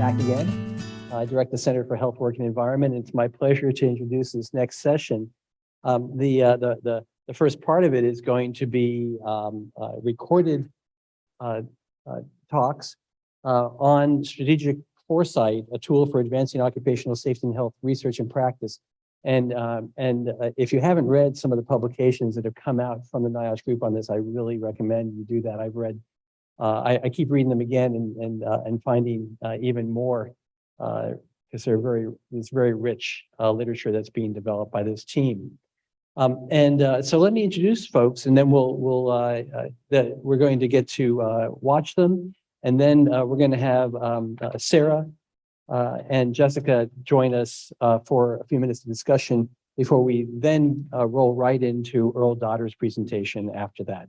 back again. I direct the Center for Health, Work, and Environment, and it's my pleasure to introduce this next session. The first part of it is going to be recorded talks on strategic foresight, a tool for advancing occupational safety and health research and practice. And if you haven't read some of the publications that have come out from the NIOSH group on this, I really recommend you do that. I've read, I keep reading them again and finding even more because there's very rich literature that's being developed by this team. So let me introduce folks, and then we're going to get to watch them, and then we're going to have Sarah and Jessica join us for a few minutes of discussion before we then roll right into Earl Dodder's presentation after that.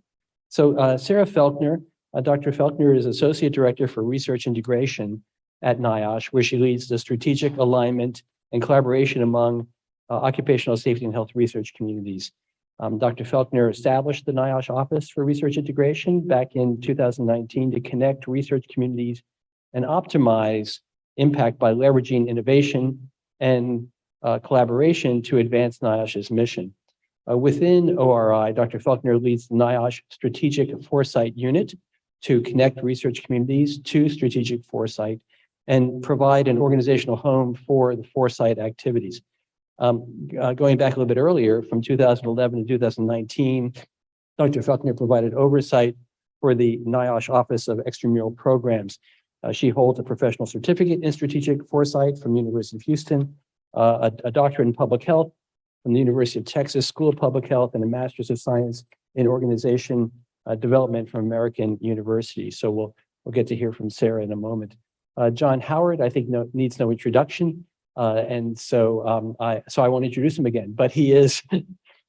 So Sarah Felknor, Dr. Felknor is Associate Director for Research Integration at NIOSH, where she leads the strategic alignment and collaboration among occupational safety and health research communities. Dr. Felknor established the NIOSH Office for Research Integration back in 2019 to connect research communities and optimize impact by leveraging innovation and collaboration to advance NIOSH's mission. Within ORI, Dr. Felknor leads the NIOSH Strategic Foresight Unit to connect research communities to strategic foresight and provide an organizational home for the foresight activities. Going back a little bit earlier, from 2011 to 2019, Dr. Felknor provided oversight for the NIOSH Office of Extramural Programs. She holds a professional certificate in strategic foresight from the University of Houston, a doctorate in public health from the University of Texas School of Public Health, and a Master's of Science in Organization Development from American University. So we'll get to hear from Sarah in a moment. John Howard, I think needs no introduction. So I won't introduce him again, but he is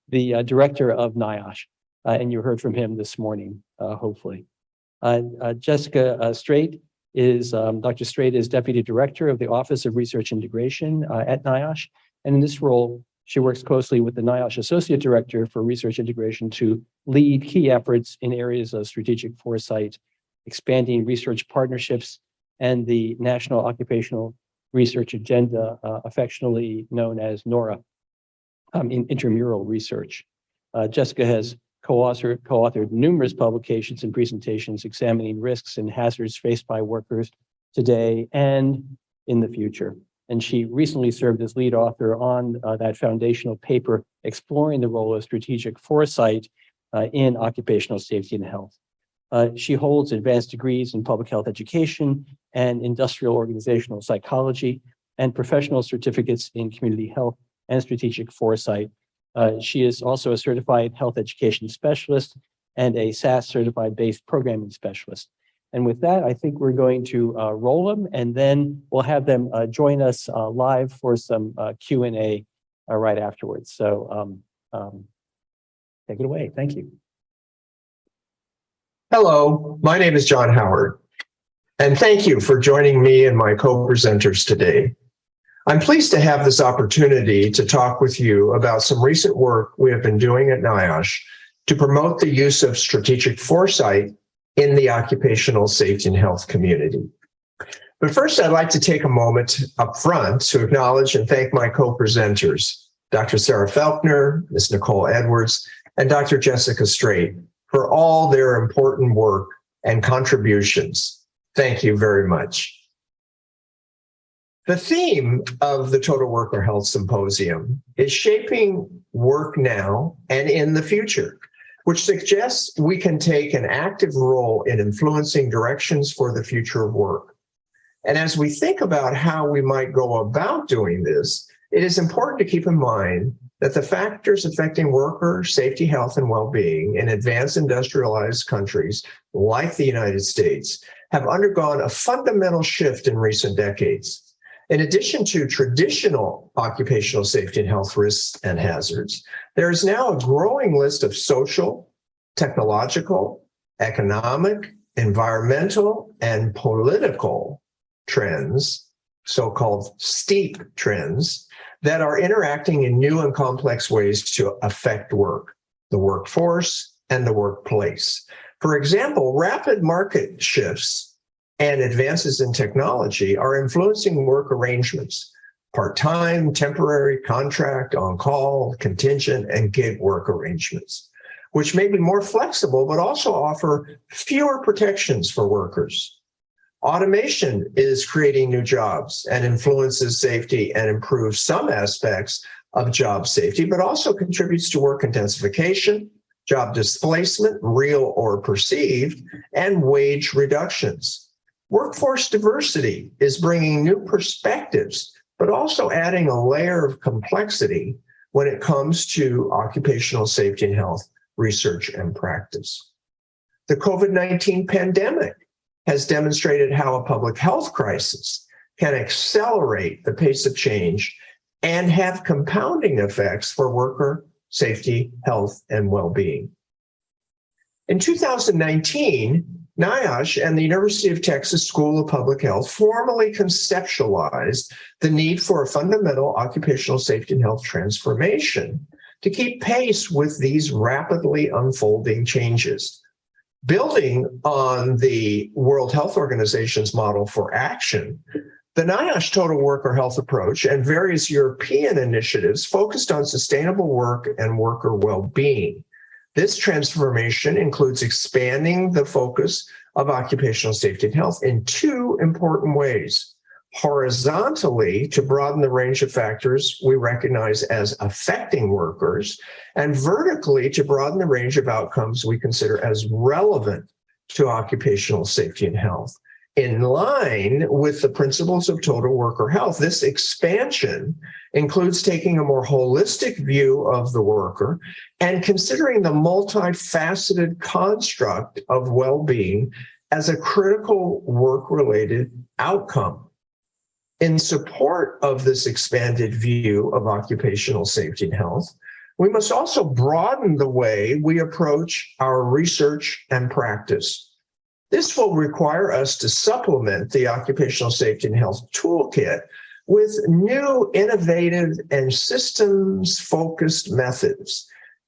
the director of NIOSH, and you heard from him this morning, hopefully. Jessica Streit is, Dr. Streit is Deputy Director of the Office of Research Integration at NIOSH, and in this role, she works closely with the NIOSH Associate Director for Research Integration to lead key efforts in areas of strategic foresight, expanding research partnerships, and the National Occupational Research Agenda, affectionately known as NORA, in intramural research. Jessica has co-authored numerous publications and presentations examining risks and hazards faced by workers today and in the future. And she recently served as lead author on that foundational paper exploring the role of strategic foresight in occupational safety and health. She holds advanced degrees in public health education and industrial organizational psychology and professional certificates in community health and strategic foresight. She is also a certified health education specialist and a SAS certified based programming specialist. And with that, I think we're going to roll them, and then we'll have them join us live for some Q&A right afterwards. So take it away. Thank you. Hello, my name is John Howard, and thank you for joining me and my co-presenters today. I'm pleased to have this opportunity to talk with you about some recent work we have been doing at NIOSH to promote the use of strategic foresight in the occupational safety and health community. But first, I'd like to take a moment up front to acknowledge and thank my co-presenters, Dr. Sarah Felknor, Ms. Nicole Edwards, and Dr. Jessica Streit, for all their important work and contributions. Thank you very much. The theme of the Total Worker Health Symposium is shaping work now and in the future, which suggests we can take an active role in influencing directions for the future of work. And as we think about how we might go about doing this, it is important to keep in mind that the factors affecting worker safety, health, and well-being in advanced industrialized countries like the United States have undergone a fundamental shift in recent decades. In addition to traditional occupational safety and health risks and hazards, there is now a growing list of social, technological, economic, environmental, and political trends, so-called steep trends, that are interacting in new and complex ways to affect work, the workforce, and the workplace. For example, rapid market shifts and advances in technology are influencing work arrangements, part-time, temporary, contract, on-call, contingent, and gig work arrangements, which may be more flexible, but also offer fewer protections for workers. Automation is creating new jobs and influences safety and improves some aspects of job safety, but also contributes to work intensification, job displacement, real or perceived, and wage reductions. Workforce diversity is bringing new perspectives, but also adding a layer of complexity when it comes to occupational safety and health research and practice. The COVID-19 pandemic has demonstrated how a public health crisis can accelerate the pace of change and have compounding effects for worker safety, health, and well-being. In 2019, NIOSH and the University of Texas School of Public Health formally conceptualized the need for a fundamental occupational safety and health transformation to keep pace with these rapidly unfolding changes. Building on the World Health Organization's model for action, the NIOSH Total Worker Health approach and various European initiatives focused on sustainable work and worker well-being. This transformation includes expanding the focus of occupational safety and health in two important ways. Horizontally, to broaden the range of factors we recognize as affecting workers, and vertically, to broaden the range of outcomes we consider as relevant to occupational safety and health. In line with the principles of total worker health, this expansion includes taking a more holistic view of the worker and considering the multifaceted construct of well-being as a critical work-related outcome. In support of this expanded view of occupational safety and health, we must also broaden the way we approach our research and practice. This will require us to supplement the occupational safety and health toolkit with new, innovative, and systems-focused methods,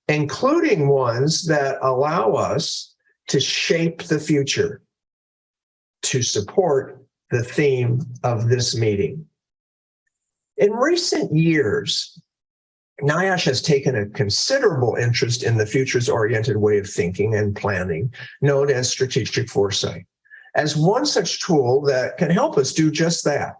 including ones that allow us to shape the future, to support the theme of this meeting. In recent years, NIOSH has taken a considerable interest in the futures-oriented way of thinking and planning, known as strategic foresight, as one such tool that can help us do just that.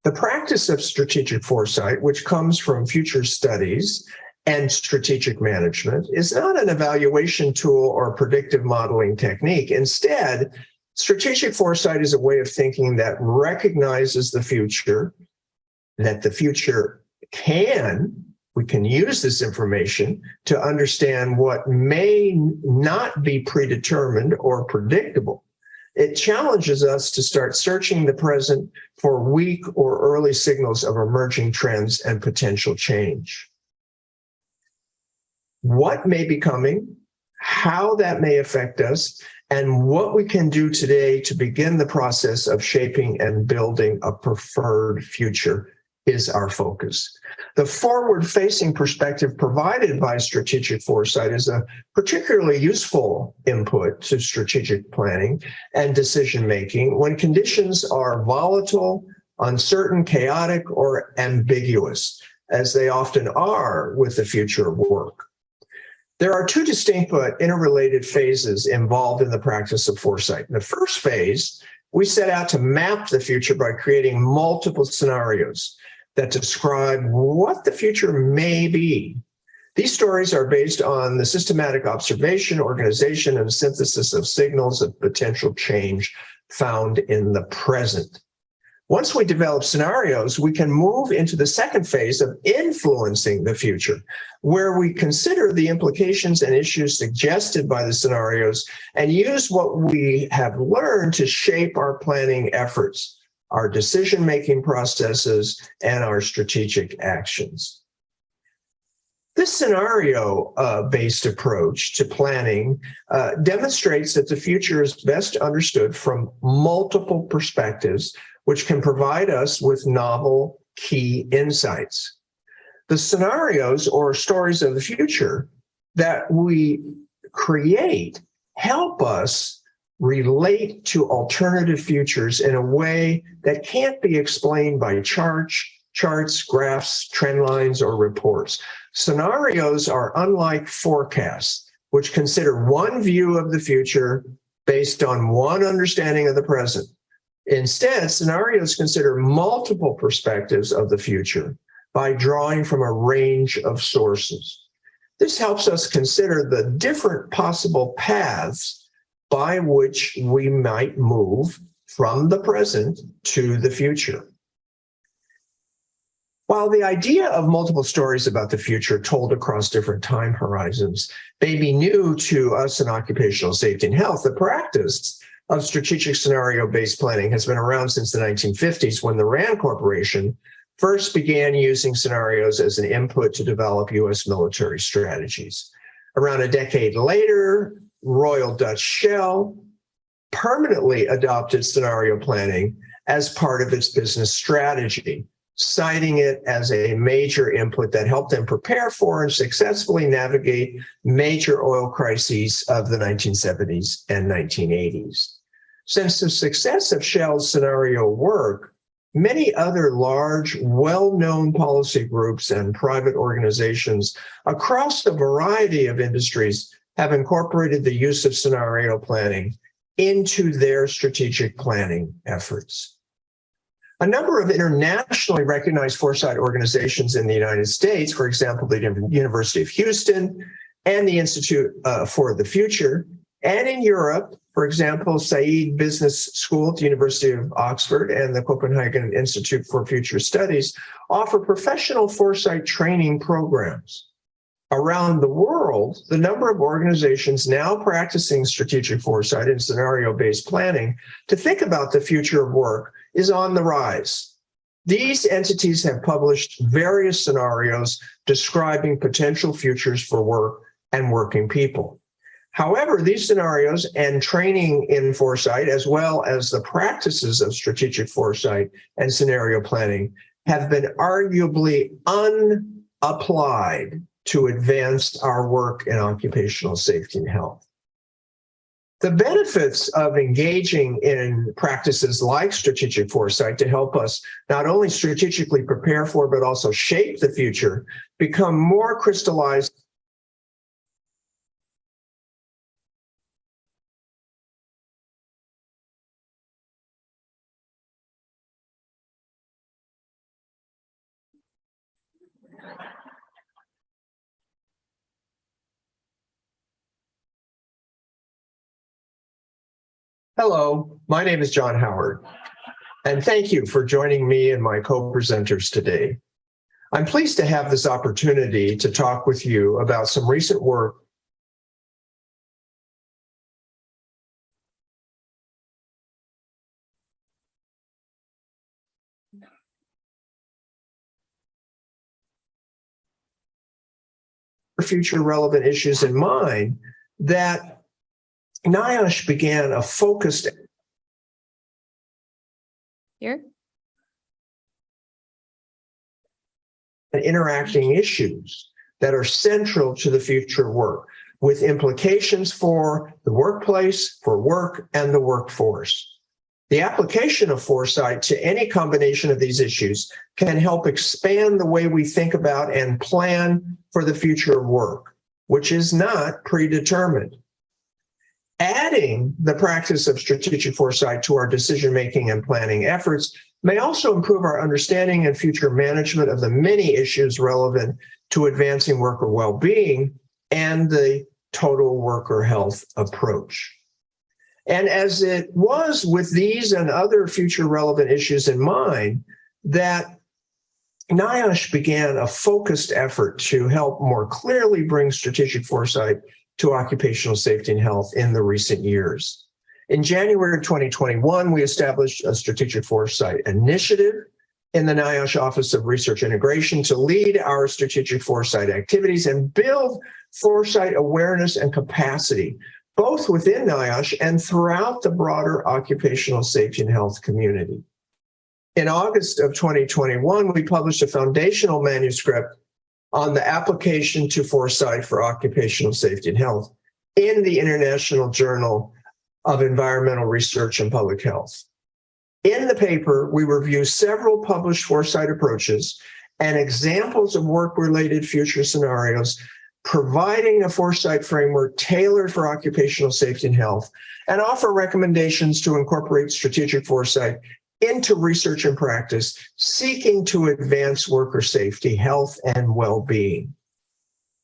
The practice of strategic foresight, which comes from future studies and strategic management, is not an evaluation tool or predictive modeling technique. Instead, strategic foresight is a way of thinking that recognizes the future, that the future we can use this information to understand what may not be predetermined or predictable. It challenges us to start searching the present for weak or early signals of emerging trends and potential change. What may be coming, how that may affect us, and what we can do today to begin the process of shaping and building a preferred future is our focus. The forward-facing perspective provided by strategic foresight is a particularly useful input to strategic planning and decision-making when conditions are volatile, uncertain, chaotic, or ambiguous, as they often are with the future of work. There are two distinct but interrelated phases involved in the practice of foresight. In the first phase, we set out to map the future by creating multiple scenarios that describe what the future may be. These stories are based on the systematic observation, organization, and synthesis of signals of potential change found in the present. Once we develop scenarios, we can move into the second phase of influencing the future, where we consider the implications and issues suggested by the scenarios and use what we have learned to shape our planning efforts, our decision-making processes, and our strategic actions. This scenario-based approach to planning demonstrates that the future is best understood from multiple perspectives, which can provide us with novel key insights. The scenarios or stories of the future that we create help us relate to alternative futures in a way that can't be explained by charts, graphs, trend lines, or reports. Scenarios are unlike forecasts, which consider one view of the future based on one understanding of the present. Instead, scenarios consider multiple perspectives of the future by drawing from a range of sources. This helps us consider the different possible paths by which we might move from the present to the future. While the idea of multiple stories about the future told across different time horizons may be new to us in occupational safety and health, the practice of strategic scenario-based planning has been around since the 1950s, when the Rand Corporation first began using scenarios as an input to develop U.S. military strategies. Around a decade later, Royal Dutch Shell permanently adopted scenario planning as part of its business strategy, citing it as a major input that helped them prepare for and successfully navigate major oil crises of the 1970s and 1980s. Since the success of Shell's scenario work, many other large, well-known policy groups and private organizations across a variety of industries have incorporated the use of scenario planning into their strategic planning efforts. A number of internationally recognized foresight organizations in the United States, for example, the University of Houston and the Institute for the Future, and in Europe, for example, Said Business School at the University of Oxford and the Copenhagen Institute for Future Studies, offer professional foresight training programs. Around the world, the number of organizations now practicing strategic foresight and scenario-based planning to think about the future of work is on the rise. These entities have published various scenarios describing potential futures for work and working people. However, these scenarios and training in foresight, as well as the practices of strategic foresight and scenario planning, have been arguably unapplied to advance our work in occupational safety and health. The benefits of engaging in practices like strategic foresight to help us not only strategically prepare for, but also shape the future become more crystallized. Hello, my name is John Howard, and thank you for joining me and my co-presenters today. I'm pleased to have this opportunity to talk with you about some recent work future relevant issues in mind that NIOSH began a focused interacting issues that are central to the future work, with implications for the workplace, for work, and the workforce. The application of foresight to any combination of these issues can help expand the way we think about and plan for the future of work, which is not predetermined. Adding the practice of strategic foresight to our decision-making and planning efforts may also improve our understanding and future management of the many issues relevant to advancing worker well-being and the total worker health approach. And as it was with these and other future relevant issues in mind, that NIOSH began a focused effort to help more clearly bring strategic foresight to occupational safety and health in the recent years. In January of 2021, we established a strategic foresight initiative in the NIOSH Office of Research Integration to lead our strategic foresight activities and build foresight awareness and capacity, both within NIOSH and throughout the broader occupational safety and health community. In August of 2021, we published a foundational manuscript on the application to foresight for occupational safety and health in the International Journal of environmental research and public health. In the paper, we review several published foresight approaches and examples of work-related future scenarios, providing a foresight framework tailored for occupational safety and health, and offer recommendations to incorporate strategic foresight into research and practice, seeking to advance worker safety, health, and well-being.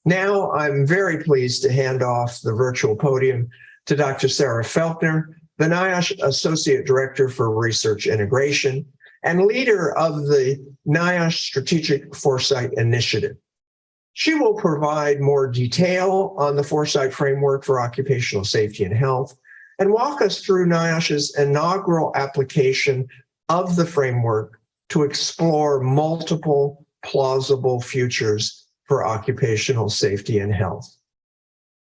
Now, I'm very pleased to hand off the virtual podium to Dr. Sarah Felknor, the NIOSH Associate Director for Research Integration and leader of the NIOSH Strategic Foresight Initiative. She will provide more detail on the Foresight Framework for Occupational Safety and Health and walk us through NIOSH's inaugural application of the framework to explore multiple plausible futures for occupational safety and health.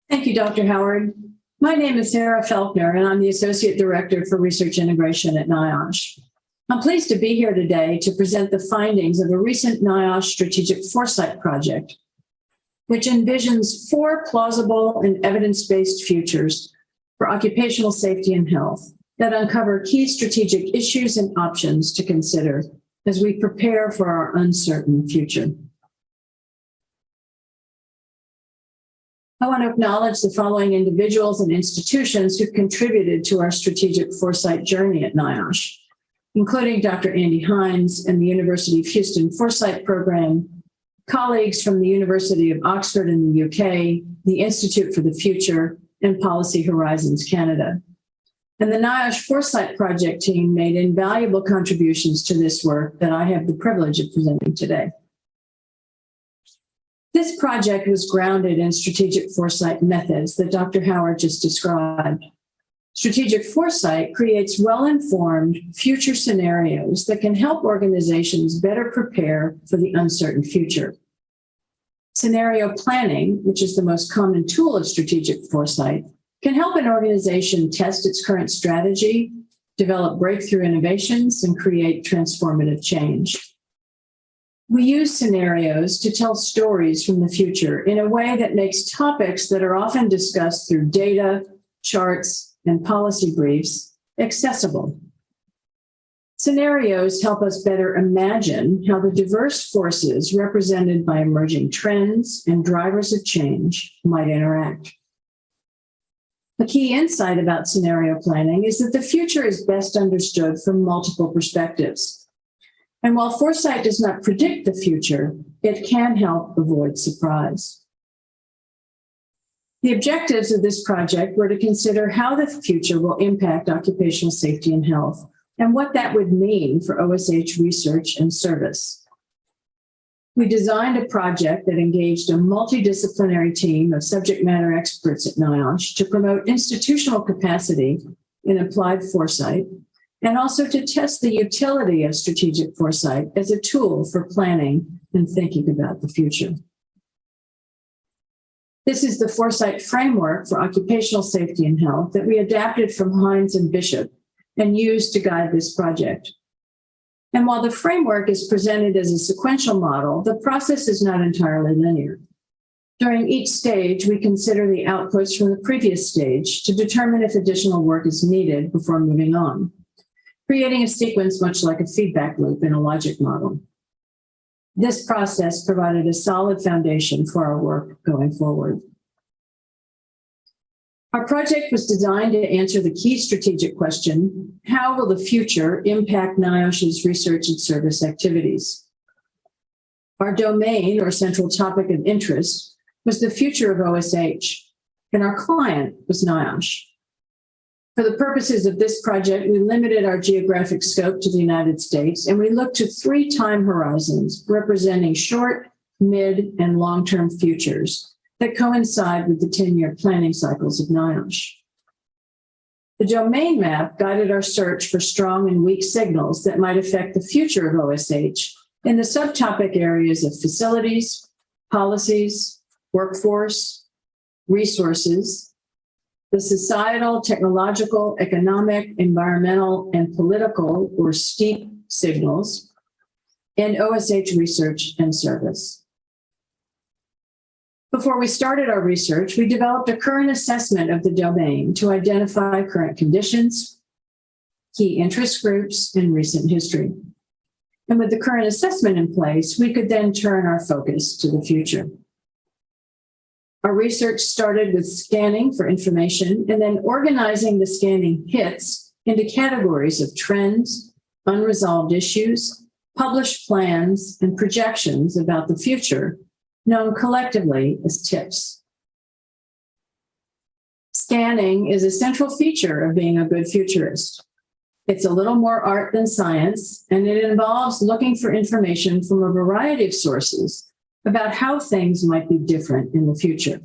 Thank you, Dr. Howard. My name is Sarah Felknor, and I'm the Associate Director for Research Integration at NIOSH. I'm pleased to be here today to present the findings of a recent NIOSH Strategic Foresight project, which envisions 4 plausible and evidence-based futures for occupational safety and health that uncover key strategic issues and options to consider as we prepare for our uncertain future. I want to acknowledge the following individuals and institutions who contributed to our strategic foresight journey at NIOSH, including Dr. Andy Hines and the University of Houston Foresight Program, colleagues from the University of Oxford in the UK, the Institute for the Future, and Policy Horizons Canada. And the NIOSH Foresight Project team made invaluable contributions to this work that I have the privilege of presenting today. This project was grounded in strategic foresight methods that Dr. Howard just described. Strategic foresight creates well-informed future scenarios that can help organizations better prepare for the uncertain future. Scenario planning, which is the most common tool of strategic foresight, can help an organization test its current strategy, develop breakthrough innovations, and create transformative change. We use scenarios to tell stories from the future in a way that makes topics that are often discussed through data, charts, and policy briefs accessible. Scenarios help us better imagine how the diverse forces represented by emerging trends and drivers of change might interact. A key insight about scenario planning is that the future is best understood from multiple perspectives. And while foresight does not predict the future, it can help avoid surprise. The objectives of this project were to consider how the future will impact occupational safety and health and what that would mean for OSH research and service. We designed a project that engaged a multidisciplinary team of subject matter experts at NIOSH to promote institutional capacity in applied foresight and also to test the utility of strategic foresight as a tool for planning and thinking about the future. This is the Foresight Framework for Occupational Safety and Health that we adapted from Hines and Bishop and used to guide this project. And while the framework is presented as a sequential model, the process is not entirely linear. During each stage, we consider the outputs from the previous stage to determine if additional work is needed before moving on, creating a sequence much like a feedback loop in a logic model. This process provided a solid foundation for our work going forward. Our project was designed to answer the key strategic question: how will the future impact NIOSH's research and service activities? Our domain or central topic of interest was the future of OSH, and our client was NIOSH. For the purposes of this project, we limited our geographic scope to the United States, and we looked to 3 time horizons representing short, mid, and long-term futures that coincide with the 10-year planning cycles of NIOSH. The domain map guided our search for strong and weak signals that might affect the future of OSH in the subtopic areas of facilities, policies, workforce, resources, the societal, technological, economic, environmental, and political, or STEEP signals, and OSH research and service. Before we started our research, we developed a current assessment of the domain to identify current conditions, key interest groups, and recent history. And with the current assessment in place, we could then turn our focus to the future. Our research started with scanning for information and then organizing the scanning hits into categories of trends, unresolved issues, published plans, and projections about the future, known collectively as TIPS. Scanning is a central feature of being a good futurist. It's a little more art than science, and it involves looking for information from a variety of sources about how things might be different in the future.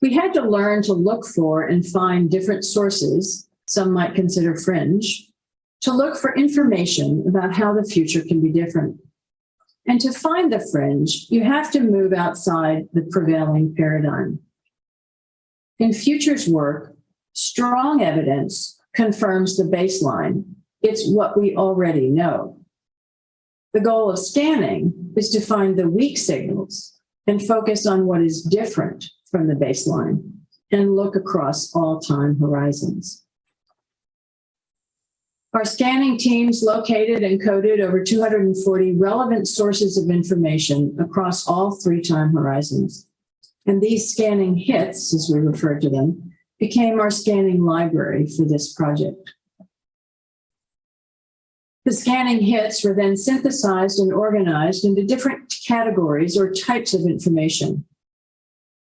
We had to learn to look for and find different sources, some might consider fringe, to look for information about how the future can be different. And to find the fringe, you have to move outside the prevailing paradigm. In futures work, strong evidence confirms the baseline. It's what we already know. The goal of scanning is to find the weak signals and focus on what is different from the baseline and look across all time horizons. Our scanning teams located and coded over 240 relevant sources of information across all 3 time horizons. And these scanning hits, as we refer to them, became our scanning library for this project. The scanning hits were then synthesized and organized into different categories or types of information.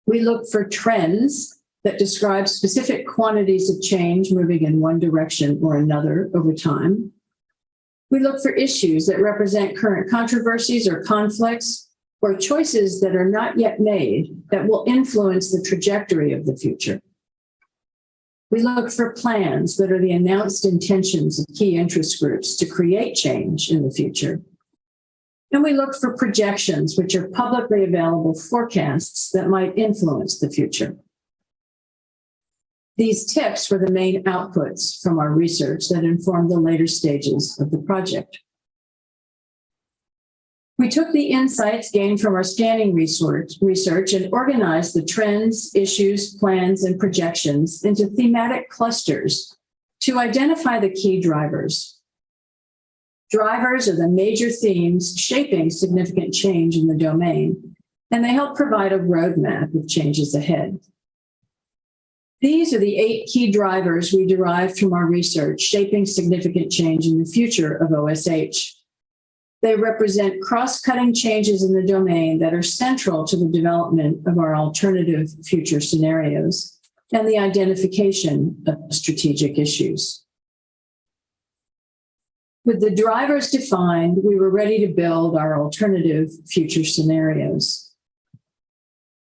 We looked for trends that describe specific quantities of change moving in one direction or another over time. We look for issues that represent current controversies or conflicts or choices that are not yet made that will influence the trajectory of the future. We look for plans that are the announced intentions of key interest groups to create change in the future. And we look for projections, which are publicly available forecasts that might influence the future. These tips were the main outputs from our research that informed the later stages of the project. We took the insights gained from our scanning research and organized the trends, issues, plans, and projections into thematic clusters to identify the key drivers. Drivers are the major themes shaping significant change in the domain, and they help provide a roadmap of changes ahead. These are the 8 key drivers we derived from our research shaping significant change in the future of OSH. They represent cross-cutting changes in the domain that are central to the development of our alternative future scenarios and the identification of strategic issues. With the drivers defined, we were ready to build our alternative future scenarios.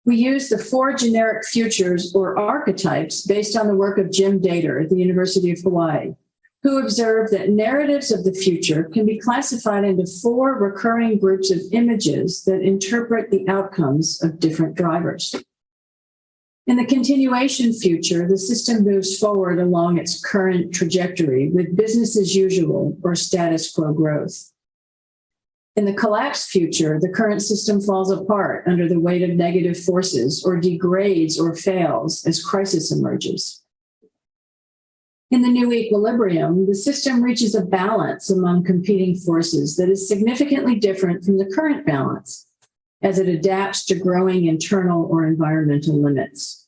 We used the 4 generic futures or archetypes based on the work of Jim Dater at the University of Hawaii, who observed that narratives of the future can be classified into 4 recurring groups of images that interpret the outcomes of different drivers. In the continuation future, the system moves forward along its current trajectory with business as usual or status quo growth. In the collapse future, the current system falls apart under the weight of negative forces or degrades or fails as crisis emerges. In the new equilibrium, the system reaches a balance among competing forces that is significantly different from the current balance as it adapts to growing internal or environmental limits.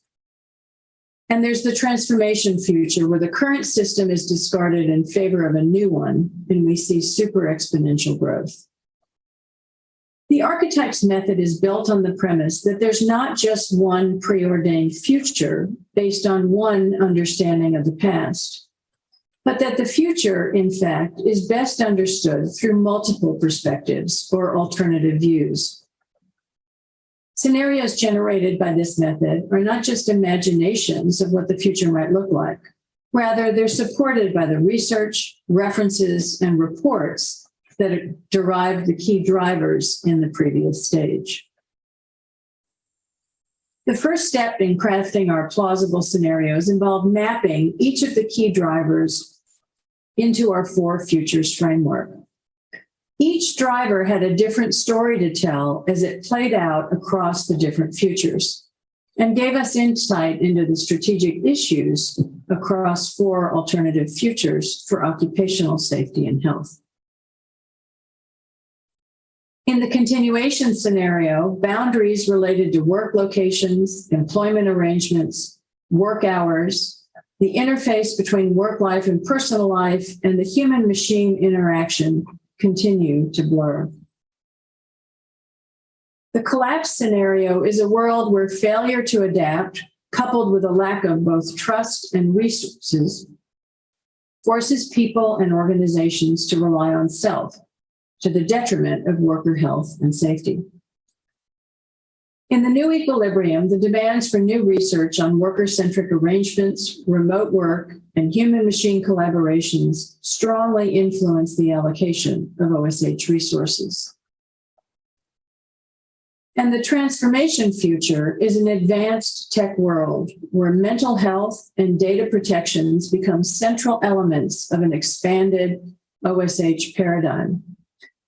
And there's the transformation future where the current system is discarded in favor of a new one, and we see super exponential growth. The Archetypes method is built on the premise that there's not just one preordained future based on one understanding of the past, but that the future, in fact, is best understood through multiple perspectives or alternative views. Scenarios generated by this method are not just imaginations of what the future might look like. Rather, they're supported by the research, references, and reports that derived the key drivers in the previous stage. The first step in crafting our plausible scenarios involved mapping each of the key drivers into our 4 futures framework. Each driver had a different story to tell as it played out across the different futures and gave us insight into the strategic issues across 4 alternative futures for occupational safety and health. In the continuation scenario, boundaries related to work locations, employment arrangements, work hours, the interface between work life and personal life, and the human-machine interaction continue to blur. The collapse scenario is a world where failure to adapt, coupled with a lack of both trust and resources, forces people and organizations to rely on self, to the detriment of worker health and safety. In the new equilibrium, the demands for new research on worker-centric arrangements, remote work, and human-machine collaborations strongly influence the allocation of OSH resources. And the transformation future is an advanced tech world where mental health and data protections become central elements of an expanded OSH paradigm,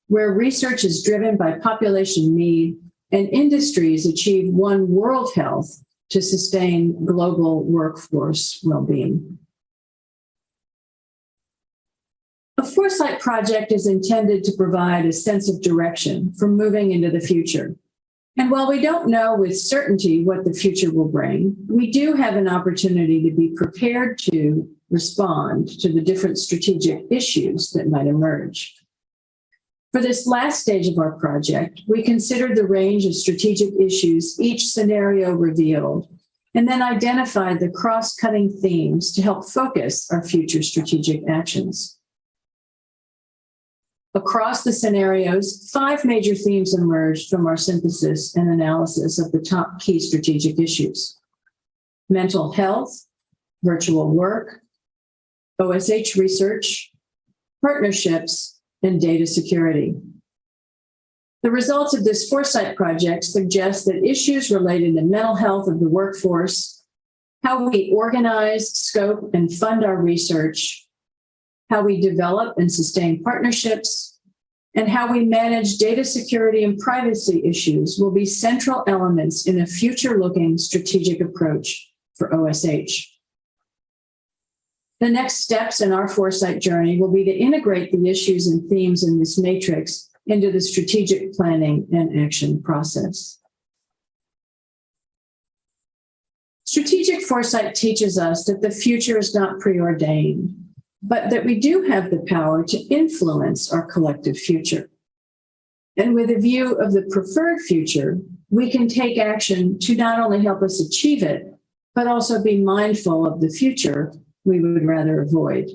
where research is driven by population need and industries achieve one world health to sustain global workforce well-being. A Foresight project is intended to provide a sense of direction for moving into the future. And while we don't know with certainty what the future will bring, we do have an opportunity to be prepared to respond to the different strategic issues that might emerge. For this last stage of our project, we considered the range of strategic issues each scenario revealed, and then identified the cross-cutting themes to help focus our future strategic actions. Across the scenarios, 5 major themes emerged from our synthesis and analysis of the top key strategic issues: mental health, virtual work, OSH research, partnerships, and data security. The results of this Foresight project suggest that issues related to mental health of the workforce, how we organize, scope, and fund our research, how we develop and sustain partnerships, and how we manage data security and privacy issues will be central elements in a future-looking strategic approach for OSH. The next steps in our Foresight journey will be to integrate the issues and themes in this matrix into the strategic planning and action process. Strategic foresight teaches us that the future is not preordained, but that we do have the power to influence our collective future. And with a view of the preferred future, we can take action to not only help us achieve it, but also be mindful of the future we would rather avoid.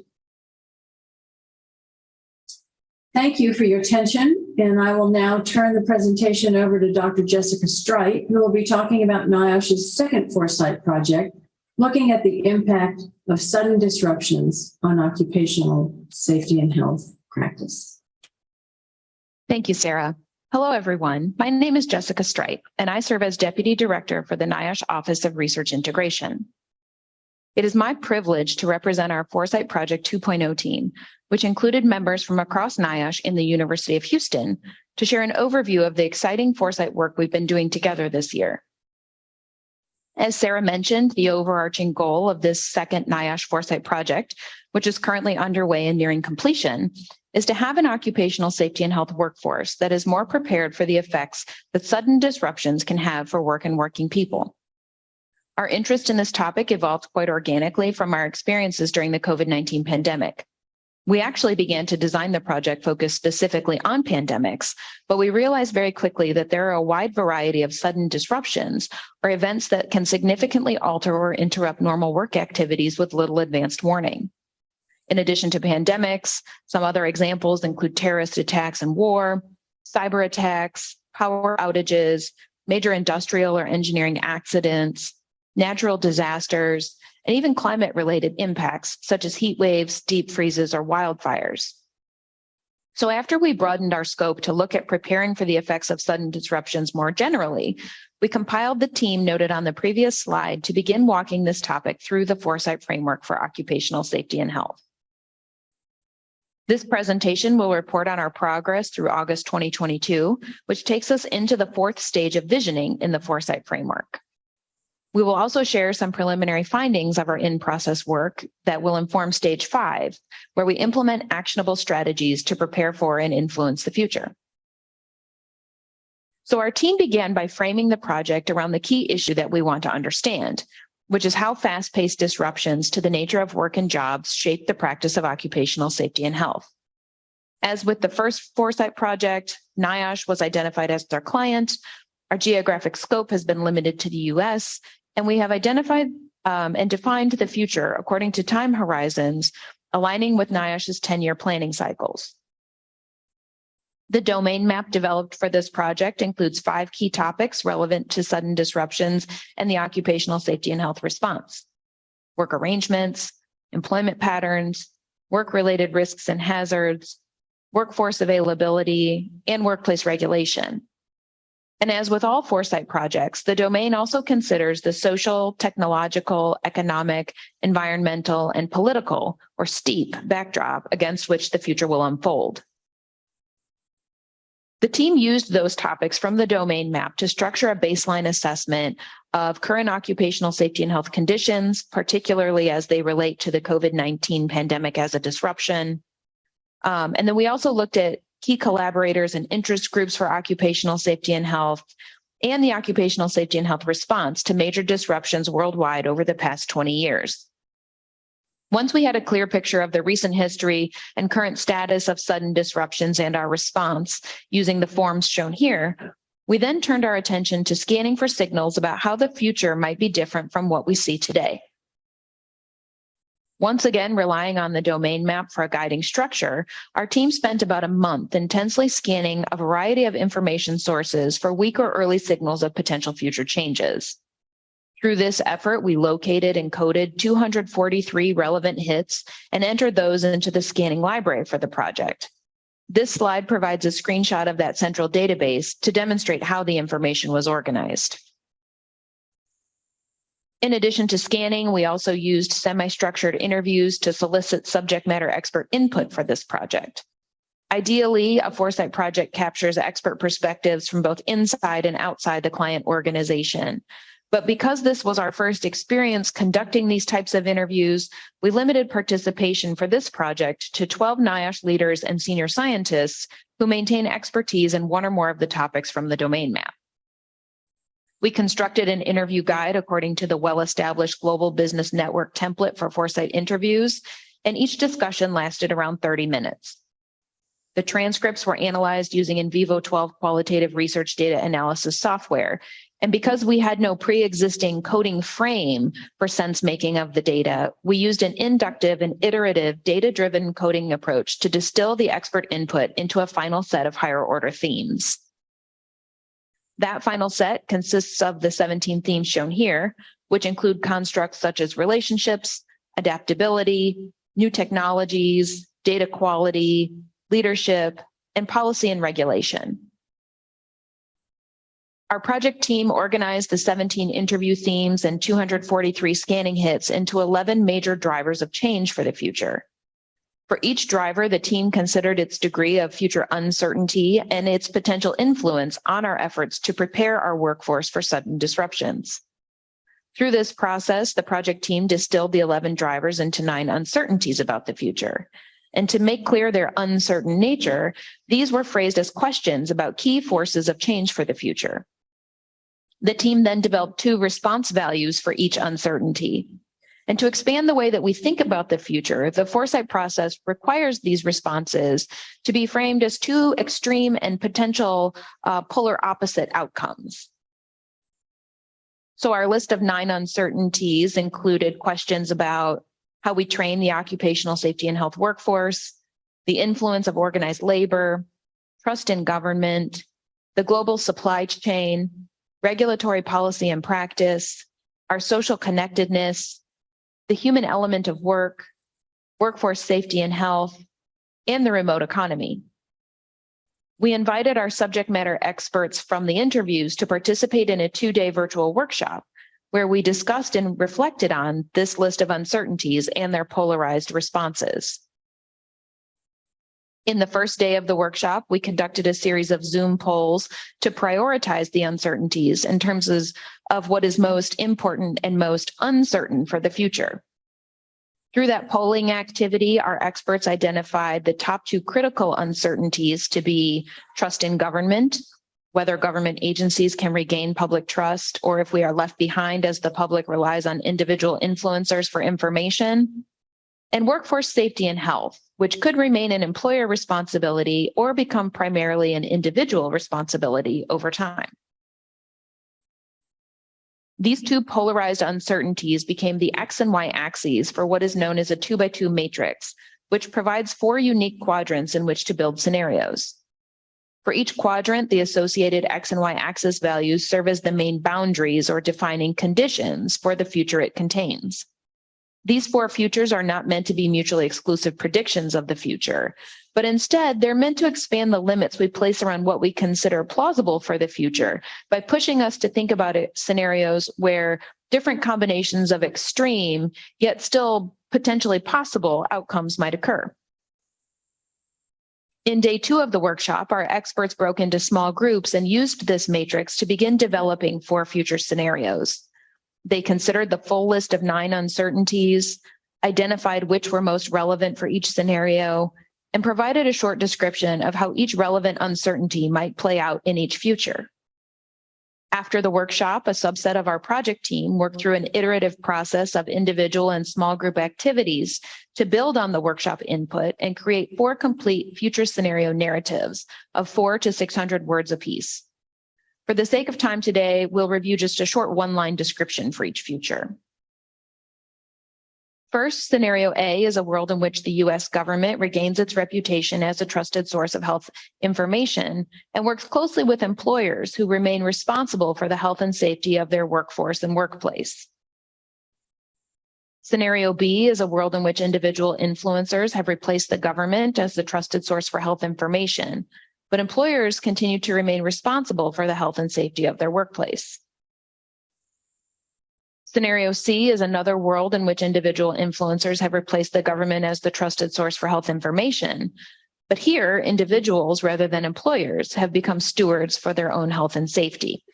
Thank you for your attention, and I will now turn the presentation over to Dr. Jessica Streit, who will be talking about NIOSH's second Foresight project, looking at the impact of sudden disruptions on occupational safety and health practice. Thank you, Sarah. Hello, everyone. My name is Jessica Streit, and I serve as Deputy Director for the NIOSH Office of Research Integration. It is my privilege to represent our Foresight Project 2.0 team, which included members from across NIOSH in the University of Houston, to share an overview of the exciting Foresight work we've been doing together this year. As Sarah mentioned, the overarching goal of this second NIOSH Foresight project, which is currently underway and nearing completion, is to have an occupational safety and health workforce that is more prepared for the effects that sudden disruptions can have for work and working people. Our interest in this topic evolved quite organically from our experiences during the COVID-19 pandemic. We actually began to design the project focused specifically on pandemics, but we realized very quickly that there are a wide variety of sudden disruptions or events that can significantly alter or interrupt normal work activities with little advanced warning. In addition to pandemics, some other examples include terrorist attacks and war, cyber attacks, power outages, major industrial or engineering accidents, natural disasters, and even climate-related impacts such as heat waves, deep freezes, or wildfires. So after we broadened our scope to look at preparing for the effects of sudden disruptions more generally, we compiled the team noted on the previous slide to begin walking this topic through the Foresight Framework for Occupational Safety and Health. This presentation will report on our progress through August 2022, which takes us into the fourth stage of visioning in the Foresight Framework. We will also share some preliminary findings of our in-process work that will inform stage 5, where we implement actionable strategies to prepare for and influence the future. So our team began by framing the project around the key issue that we want to understand, which is how fast-paced disruptions to the nature of work and jobs shape the practice of occupational safety and health. As with the first Foresight project, NIOSH was identified as our client. Our geographic scope has been limited to the US, and we have identified and defined the future according to time horizons, aligning with NIOSH's 10-year planning cycles. The domain map developed for this project includes 5 key topics relevant to sudden disruptions and the occupational safety and health response: work arrangements, employment patterns, work-related risks and hazards, workforce availability, and workplace regulation. And as with all Foresight projects, the domain also considers the social, technological, economic, environmental, and political, or STEEP, backdrop against which the future will unfold. The team used those topics from the domain map to structure a baseline assessment of current occupational safety and health conditions, particularly as they relate to the COVID-19 pandemic as a disruption. And then we also looked at key collaborators and interest groups for occupational safety and health and the occupational safety and health response to major disruptions worldwide over the past 20 years. Once we had a clear picture of the recent history and current status of sudden disruptions and our response using the forms shown here, we then turned our attention to scanning for signals about how the future might be different from what we see today. Once again, relying on the domain map for a guiding structure, our team spent about a month intensely scanning a variety of information sources for weak or early signals of potential future changes. Through this effort, we located and coded 243 relevant hits and entered those into the scanning library for the project. This slide provides a screenshot of that central database to demonstrate how the information was organized. In addition to scanning, we also used semi-structured interviews to solicit subject matter expert input for this project. Ideally, a Foresight project captures expert perspectives from both inside and outside the client organization. But because this was our first experience conducting these types of interviews, we limited participation for this project to 12 NIOSH leaders and senior scientists who maintain expertise in one or more of the topics from the domain map. We constructed an interview guide according to the well-established Global Business Network template for Foresight interviews, and each discussion lasted around 30 minutes. The transcripts were analyzed using in vivo 12 qualitative research data analysis software. And because we had no pre-existing coding frame for sense making of the data, we used an inductive and iterative data-driven coding approach to distill the expert input into a final set of higher order themes. That final set consists of the 17 themes shown here, which include constructs such as relationships, adaptability, new technologies, data quality, leadership, and policy and regulation. Our project team organized the 17 interview themes and 243 scanning hits into 11 major drivers of change for the future. For each driver, the team considered its degree of future uncertainty and its potential influence on our efforts to prepare our workforce for sudden disruptions. Through this process, the project team distilled the 11 drivers into 9 uncertainties about the future. And to make clear their uncertain nature, these were phrased as questions about key forces of change for the future. The team then developed 2 response values for each uncertainty. And to expand the way that we think about the future, the Foresight process requires these responses to be framed as 2 extreme and potential polar opposite outcomes. So our list of 9 uncertainties included questions about how we train the occupational safety and health workforce, the influence of organized labor, trust in government, the global supply chain, regulatory policy and practice, our social connectedness, the human element of work, workforce safety and health, and the remote economy. We invited our subject matter experts from the interviews to participate in a 2-day virtual workshop where we discussed and reflected on this list of uncertainties and their polarized responses. In the first day of the workshop, we conducted a series of Zoom polls to prioritize the uncertainties in terms of what is most important and most uncertain for the future. Through that polling activity, our experts identified the top 2 critical uncertainties to be trust in government, whether government agencies can regain public trust, or if we are left behind as the public relies on individual influencers for information, and workforce safety and health, which could remain an employer responsibility or become primarily an individual responsibility over time. These 2 polarized uncertainties became the X and Y axes for what is known as a 2x2 matrix, which provides 4 unique quadrants in which to build scenarios. For each quadrant, the associated X and Y axis values serve as the main boundaries or defining conditions for the future it contains. These 4 futures are not meant to be mutually exclusive predictions of the future, but instead they're meant to expand the limits we place around what we consider plausible for the future by pushing us to think about scenarios where different combinations of extreme, yet still potentially possible outcomes might occur. In day 2 of the workshop, our experts broke into small groups and used this matrix to begin developing 4 future scenarios. They considered the full list of 9 uncertainties, identified which were most relevant for each scenario, and provided a short description of how each relevant uncertainty might play out in each future. After the workshop, a subset of our project team worked through an iterative process of individual and small group activities to build on the workshop input and create 4 complete future scenario narratives of 400 to 600 words apiece. For the sake of time today, we'll review just a short 1-line description for each future. First, scenario A is a world in which the U.S. government regains its reputation as a trusted source of health information and works closely with employers who remain responsible for the health and safety of their workforce and workplace. Scenario B is a world in which individual influencers have replaced the government as the trusted source for health information, but employers continue to remain responsible for the health and safety of their workplace. Scenario C is another world in which individual influencers have replaced the government as the trusted source for health information, but here individuals rather than employers have become stewards for their own health and safety.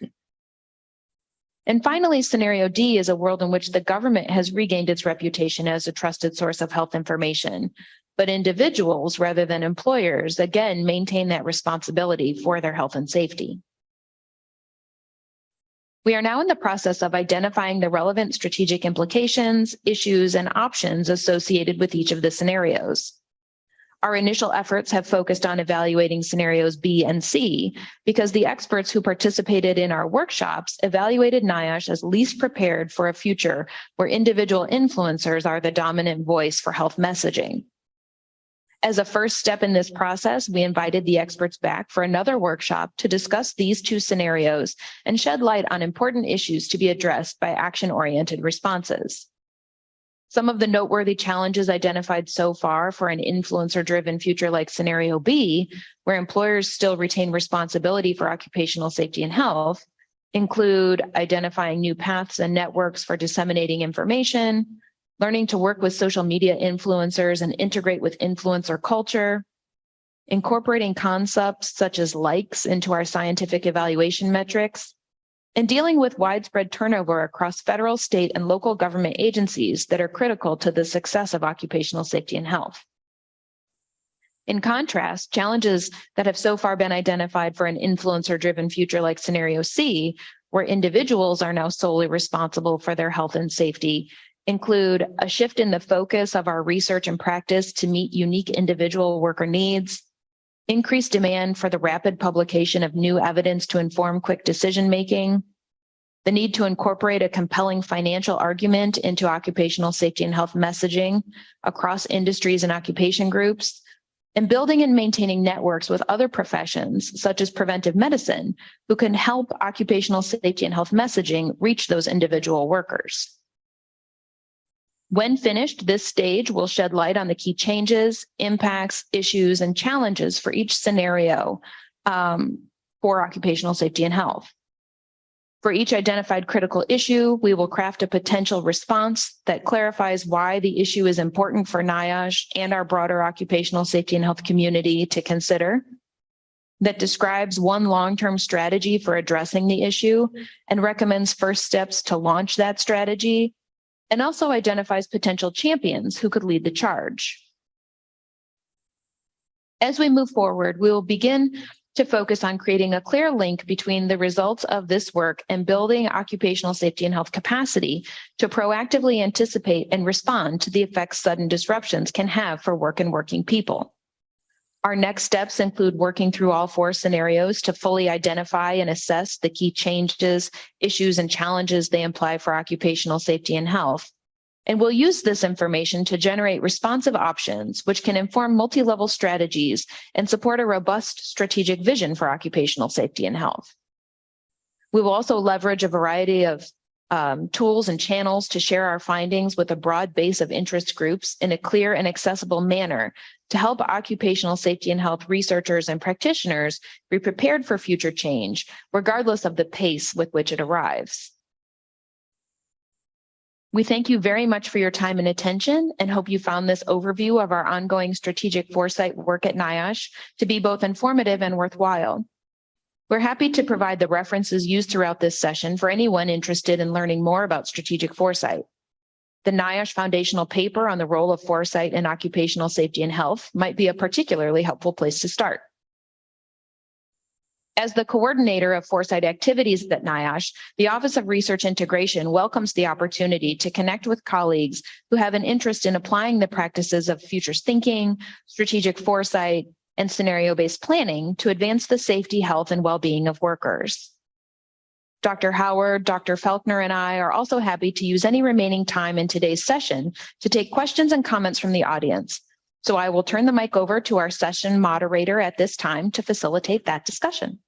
And finally, scenario D is a world in which the government has regained its reputation as a trusted source of health information, but individuals rather than employers again maintain that responsibility for their health and safety. We are now in the process of identifying the relevant strategic implications, issues, and options associated with each of the scenarios. Our initial efforts have focused on evaluating scenarios B and C because the experts who participated in our workshops evaluated NIOSH as least prepared for a future where individual influencers are the dominant voice for health messaging. As a first step in this process, we invited the experts back for another workshop to discuss these 2 scenarios and shed light on important issues to be addressed by action-oriented responses. Some of the noteworthy challenges identified so far for an influencer-driven future like scenario B, where employers still retain responsibility for occupational safety and health, include identifying new paths and networks for disseminating information, learning to work with social media influencers and integrate with influencer culture, incorporating concepts such as likes into our scientific evaluation metrics, and dealing with widespread turnover across federal, state, and local government agencies that are critical to the success of occupational safety and health. In contrast, challenges that have so far been identified for an influencer-driven future like scenario C, where individuals are now solely responsible for their health and safety, include a shift in the focus of our research and practice to meet unique individual worker needs, increased demand for the rapid publication of new evidence to inform quick decision-making, the need to incorporate a compelling financial argument into occupational safety and health messaging across industries and occupation groups, and building and maintaining networks with other professions, such as preventive medicine, who can help occupational safety and health messaging reach those individual workers. When finished, this stage will shed light on the key changes, impacts, issues, and challenges for each scenario for occupational safety and health. For each identified critical issue, we will craft a potential response that clarifies why the issue is important for NIOSH and our broader occupational safety and health community to consider, that describes one long-term strategy for addressing the issue and recommends first steps to launch that strategy, and also identifies potential champions who could lead the charge. As we move forward, we will begin to focus on creating a clear link between the results of this work and building occupational safety and health capacity to proactively anticipate and respond to the effects sudden disruptions can have for work and working people. Our next steps include working through all 4 scenarios to fully identify and assess the key changes, issues, and challenges they imply for occupational safety and health. And we'll use this information to generate responsive options, which can inform multi-level strategies and support a robust strategic vision for occupational safety and health. We will also leverage a variety of tools and channels to share our findings with a broad base of interest groups in a clear and accessible manner to help occupational safety and health researchers and practitioners be prepared for future change, regardless of the pace with which it arrives. We thank you very much for your time and attention and hope you found this overview of our ongoing strategic foresight work at NIOSH to be both informative and worthwhile. We're happy to provide the references used throughout this session for anyone interested in learning more about strategic foresight. The NIOSH foundational paper on the role of foresight in occupational safety and health might be a particularly helpful place to start. As the coordinator of foresight activities at NIOSH, the Office of Research Integration welcomes the opportunity to connect with colleagues who have an interest in applying the practices of futures thinking, strategic foresight, and scenario-based planning to advance the safety, health, and well-being of workers. Dr. Howard, Dr. Felknor, and I are also happy to use any remaining time in today's session to take questions and comments from the audience. So I will turn the mic over to our session moderator at this time to facilitate that discussion.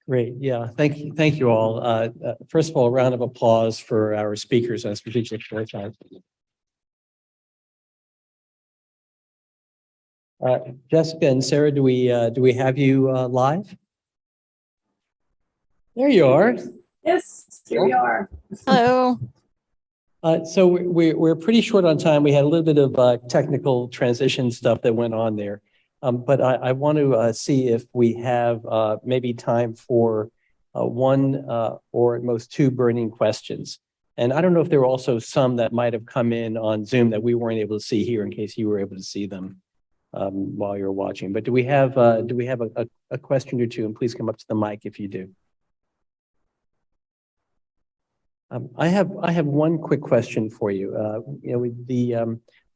Great. Yeah. Thank you. Thank you all. First of all, a round of applause for our speakers on strategic foresight. Jessica and Sarah, do we have you live? There you are. Yes, here we are. Hello. So we're pretty short on time. We had a little bit of technical transition stuff that went on there. But I want to see if we have maybe time for one or at most 2 burning questions. And I don't know if there were also some that might have come in on Zoom that we weren't able to see here in case you were able to see them while you're watching. But do we have a question or 2? And please come up to the mic if you do. I have one quick question for you.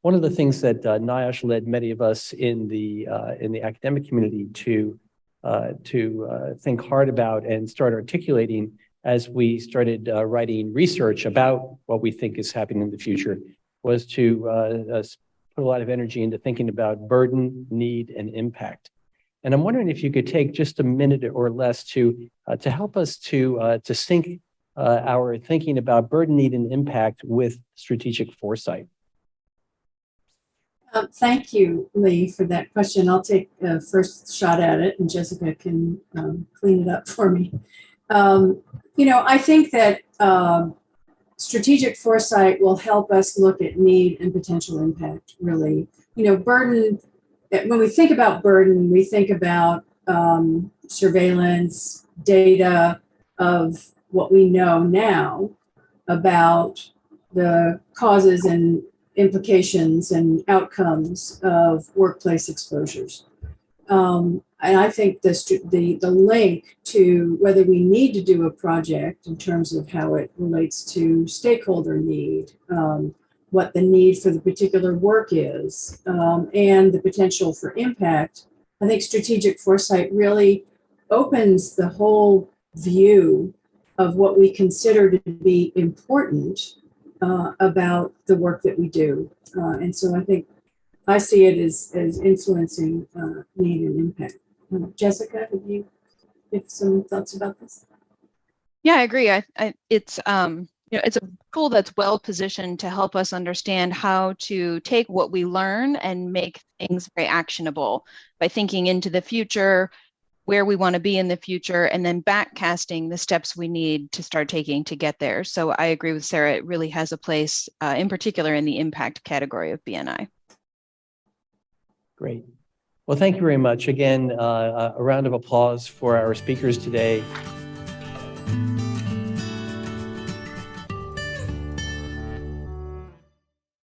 One of the things that NIOSH led many of us in the academic community to think hard about and start articulating as we started writing research about what we think is happening in the future was to put a lot of energy into thinking about burden, need, and impact. And I'm wondering if you could take just a minute or less to help us to sync our thinking about burden, need, and impact with strategic foresight. Thank you, Lee, for that question. I'll take a first shot at it, and Jessica can clean it up for me. I think that strategic foresight will help us look at need and potential impact, really. Burden, when we think about burden, we think about surveillance, data of what we know now about the causes and implications and outcomes of workplace exposures. And I think the link to whether we need to do a project in terms of how it relates to stakeholder need, what the need for the particular work is, and the potential for impact I think strategic foresight really opens the whole view of what we consider to be important about the work that we do. And so I think I see it as influencing need and impact. Jessica, have some thoughts about this? Yeah, I agree. It's it's a tool that's well positioned to help us understand how to take what we learn and make things very actionable by thinking into the future, where we want to be in the future, and then backcasting the steps we need to start taking to get there. So I agree with Sarah. It really has a place, in particular, in the impact category of BNI. Great. Well, thank you very much. Again, a round of applause for our speakers today.